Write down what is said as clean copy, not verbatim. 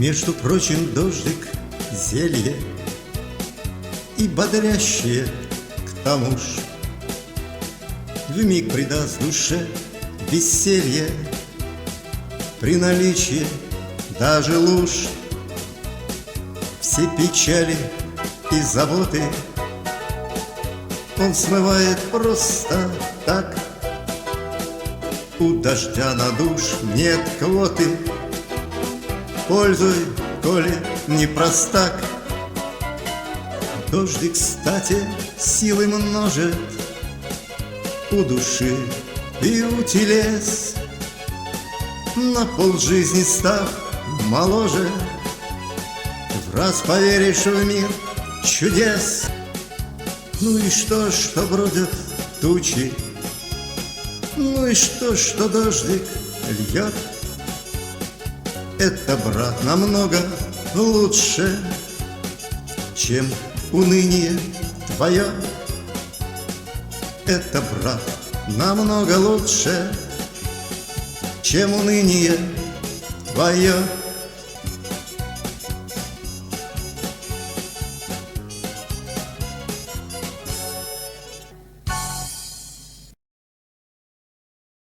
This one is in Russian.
Между прочим, дождик — зелье, и бодрящее к тому ж вмиг придаст душе веселье при наличии даже луж. Все печали и заботы он смывает просто так. У дождя на душ нет квоты, пользуй, коли не простак. Дождик, кстати, силы множит у души и у телес, на полжизни став моложе, в раз поверишь в мир чудес. Ну и что бродят тучи, ну и что дождик льет. Это, брат, намного лучше, чем уныние твое. Это, брат, намного лучше, чем уныние твое.